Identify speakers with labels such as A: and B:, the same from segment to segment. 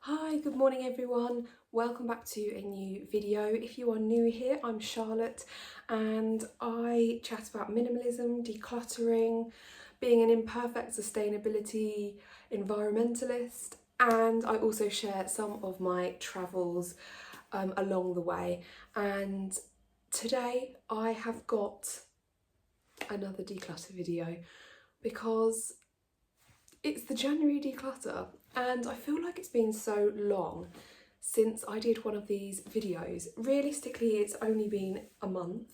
A: Hi, good morning everyone. Welcome back to a new video. If you are new here, I'm Charlotte and I chat about minimalism, decluttering, being an imperfect sustainability environmentalist, and I also share some of my travels along the way. And today I have got another declutter video because it's the January declutter and I feel like it's been so long since I did one of these videos. Realistically, it's only been a month.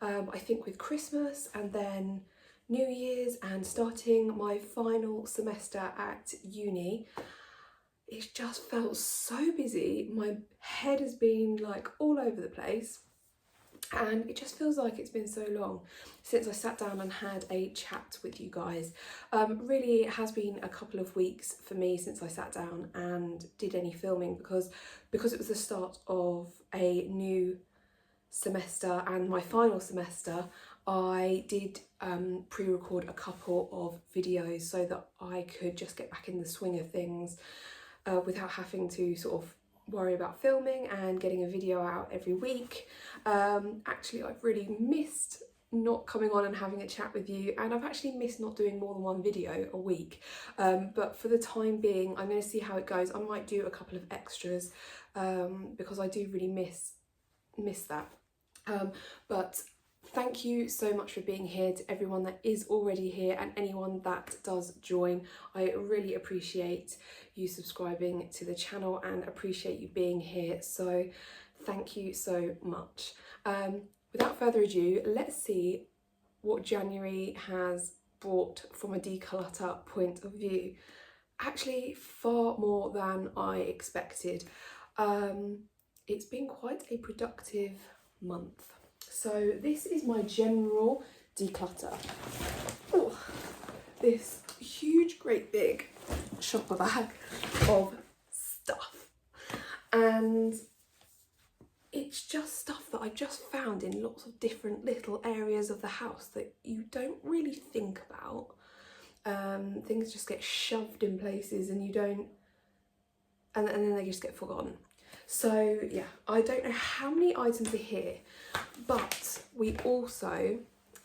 A: I think with Christmas and then New Year's and starting my final semester at uni, it's just felt so busy. My head has been like all over the place. And it just feels like it's been so long since I sat down and had a chat with you guys. Really, it has been a couple of weeks for me since I sat down and did any filming because it was the start of a new semester and my final semester. I did pre-record a couple of videos so that I could just get back in the swing of things without having to sort of worry about filming and getting a video out every week. Actually, I've really missed not coming on and having a chat with you, and I've actually missed not doing more than one video a week, but for the time being I'm going to see how it goes. I might do a couple of extras because I do really miss that, but thank you so much for being here, to everyone that is already here and anyone that does join. I really appreciate you subscribing to the channel and appreciate you being here, so thank you so much. Without further ado, let's see what January has brought from a declutter point of view. Actually, far more than I expected. It's been quite a productive month. So this is my general declutter. Oh, this huge, great big shopper bag of stuff. And it's just stuff that I've just found in lots of different little areas of the house that you don't really think about. Things just get shoved in places and you don't, and then they just get forgotten. So yeah, I don't know how many items are here, but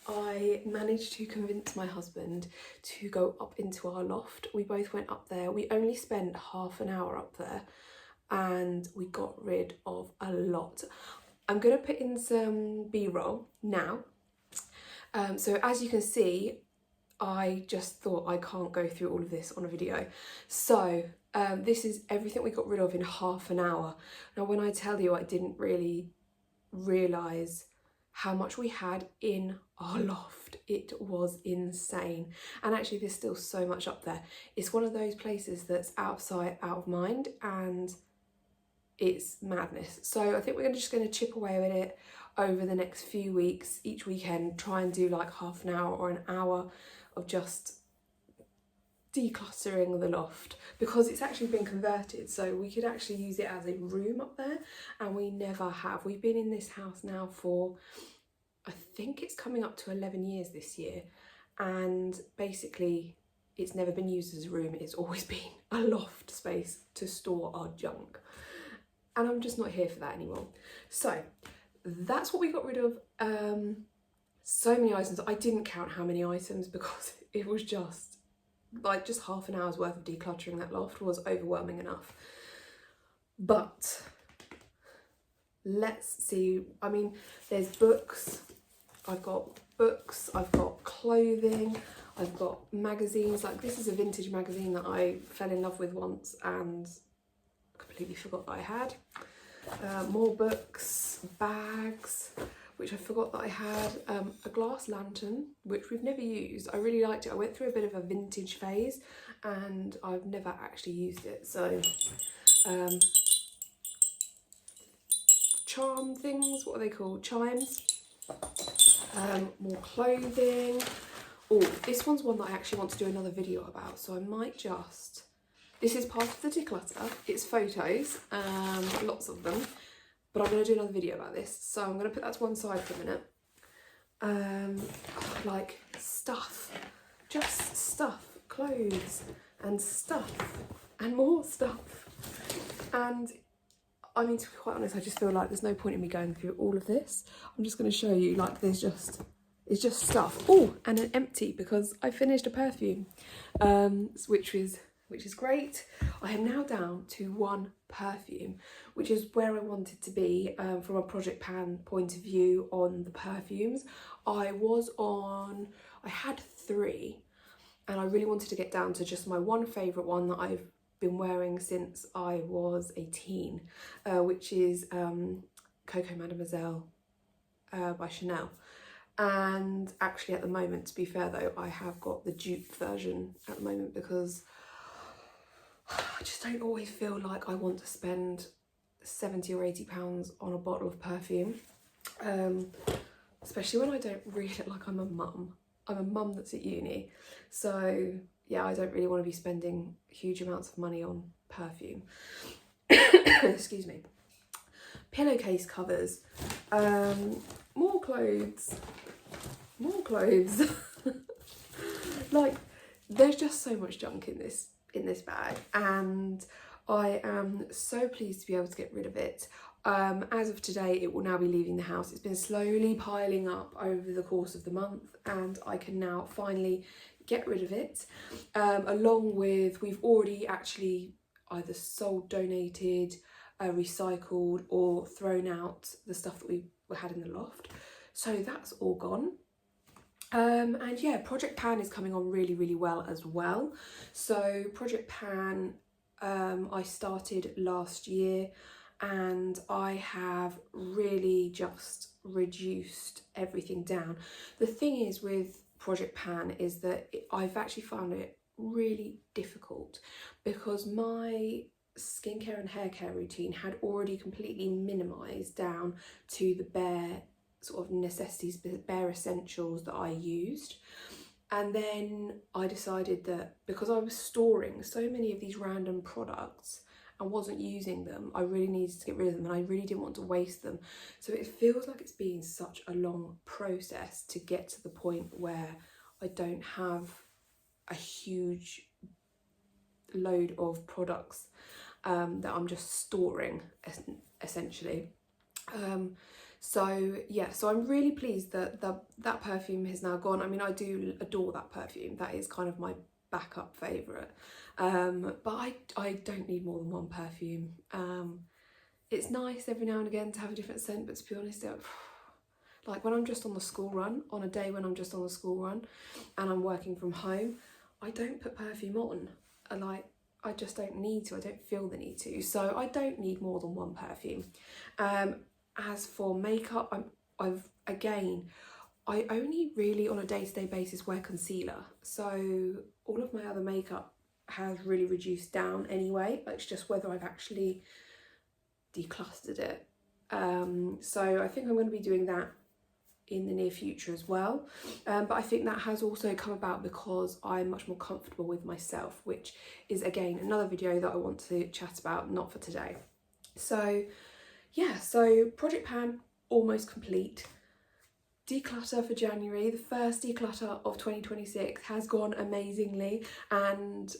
A: I managed to convince my husband to go up into our loft. We both went up there. We only spent half an hour up there and we got rid of a lot. I'm going to put in some B-roll now. So as you can see, I just thought I can't go through all of this on a video. So this is everything we got rid of in half an hour. Now, when I tell you I didn't really realise how much we had in our loft, it was insane. And actually there's still so much up there. It's one of those places that's out of sight, out of mind, and it's madness. So I think we're just going to chip away at it over the next few weeks. Each weekend try and do like half an hour or an hour of just decluttering the loft, because it's actually been converted, so we could actually use it as a room up there, and we never have. We've been in this house now for, I think it's coming up to 11 years this year, and basically it's never been used as a room. It's always been a loft space to store our junk, and I'm just not here for that anymore. So that's what we got rid of. So many items. I didn't count how many items because it was just half an hour's worth of decluttering that loft was overwhelming enough. But let's see. I mean, there's books. I've got books, I've got clothing, I've got magazines. Like, this is a vintage magazine that I fell in love with once and completely forgot that I had. More books, bags, which I forgot that I had, a glass lantern, which we've never used. I really liked it. I went through a bit of a vintage phase and I've never actually used it. So charm things, what are they called? Chimes. More clothing. Oh, this one's one that I actually want to do another video about, so I might just, this is part of the declutter. It's photos, lots of them, but I'm going to do another video about this, so I'm going to put that to one side for a minute. Like stuff, just stuff, clothes and stuff and more stuff. And I mean, to be quite honest, I just feel like there's no point in me going through all of this. I'm just going to show you, like, it's just stuff. Oh, and an empty, because I finished a perfume, which is great. I am now down to one perfume, which is where I wanted to be from a project pan point of view on the perfumes. I had 3, and I really wanted to get down to just my one favourite one that I've been wearing since I was a teen, which is Coco Mademoiselle by Chanel. And actually at the moment, to be fair though, I have got the dupe version at the moment because I just don't always feel like I want to spend £70 or £80 on a bottle of perfume, especially when I don't really look like I'm a mum. I'm a mum that's at uni, so yeah, I don't really want to be spending huge amounts of money on perfume. Excuse me. Pillowcase covers, more clothes. Like, there's just so much junk in this bag, and I am so pleased to be able to get rid of it. As of today, it will now be leaving the house. It's been slowly piling up over the course of the month, and I can now finally get rid of it. Along with, we've already actually either sold, donated, recycled, or thrown out the stuff that we had in the loft. So that's all gone. And yeah, Project Pan is coming on really, really well as well. So Project Pan, I started last year, and I have really just reduced everything down. The thing is with Project Pan is that I've actually found it really difficult because my skincare and hair care routine had already completely minimalised down to the bare sort of necessities, bare essentials that I used. And then I decided that because I was storing so many of these random products and wasn't using them, I really needed to get rid of them, and I really didn't want to waste them. So it feels like it's been such a long process to get to the point where I don't have a huge load of products that I'm just storing essentially. So yeah, so I'm really pleased that that perfume has now gone. I mean, I do adore that perfume. That is kind of my backup favourite. But I don't need more than one perfume. It's nice every now and again to have a different scent, but to be honest, like when I'm just on the school run, on a day when I'm just on the school run and I'm working from home, I don't put perfume on. I just don't need to. I don't feel the need to. So I don't need more than one perfume. As for makeup, I only really on a day-to-day basis wear concealer. So all of my other makeup has really reduced down anyway. It's just whether I've actually decluttered it. So I think I'm going to be doing that in the near future as well. But I think that has also come about because I'm much more comfortable with myself, which is again another video that I want to chat about, not for today. So yeah, so Project Pan almost complete. Declutter for January, the first declutter of 2026 has gone amazingly, and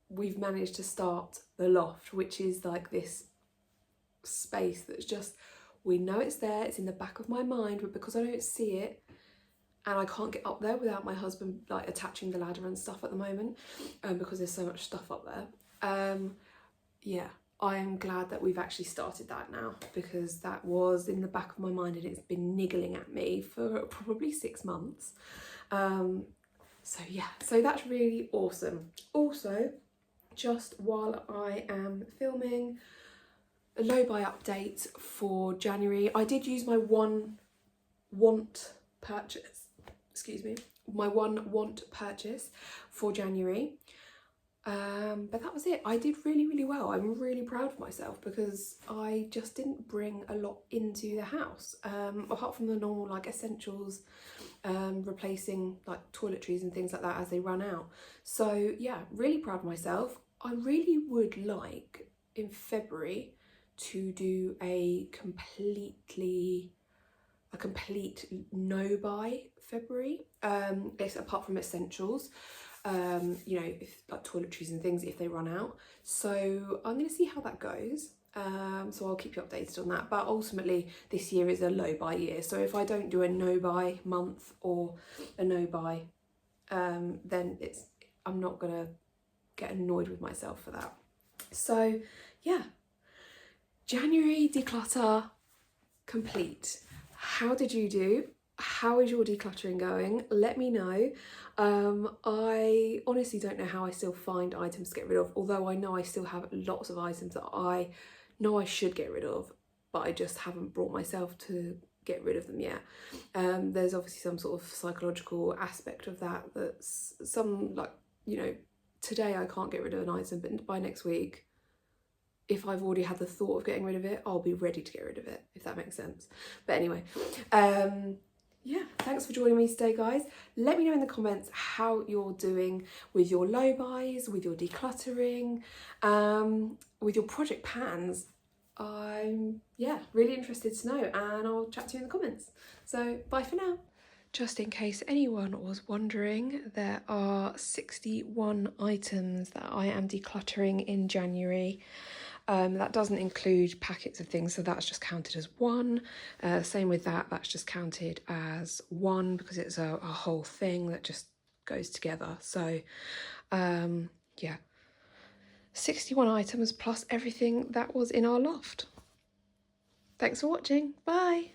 A: we've managed to start the loft, which is like this space that's just, we know it's there, it's in the back of my mind, but because I don't see it and I can't get up there without my husband like attaching the ladder and stuff at the moment, because there's so much stuff up there. Yeah, I'm glad that we've actually started that now, because that was in the back of my mind and it's been niggling at me for probably 6 months. So yeah, so that's really awesome. Also, just while I am filming, a low buy update for January. I did use my one want purchase for January. But that was it. I did really, really well. I'm really proud of myself because I just didn't bring a lot into the house, apart from the normal like essentials, replacing like toiletries and things like that as they run out. So yeah, really proud of myself. I really would like in February to do a complete no buy February. It's apart from essentials. you know, if, like toiletries and things, if they run out. So I'm going to see how that goes. So I'll keep you updated on that. But ultimately, this year is a low buy year. So if I don't do a no buy month or a no buy, then I'm not going to get annoyed with myself for that. So yeah, January declutter complete. How did you do? How is your decluttering going? Let me know. I honestly don't know how I still find items to get rid of, although I know I still have lots of items that I know I should get rid of, but I just haven't brought myself to get rid of them yet. There's obviously some sort of psychological aspect of that, that's some, like, you know, today I can't get rid of an item, but by next week, if I've already had the thought of getting rid of it, I'll be ready to get rid of it, if that makes sense. But anyway, yeah, thanks for joining me today, guys. Let me know in the comments how you're doing with your low buys, with your decluttering, with your project pans. I'm, yeah, really interested to know, and I'll chat to you in the comments. So bye for now. Just in case anyone was wondering, there are 61 items that I am decluttering in January. That doesn't include packets of things, so that's just counted as one. Same with that, that's just counted as one because it's a whole thing that just goes together. So yeah, 61 items plus everything that was in our loft. Thanks for watching, bye!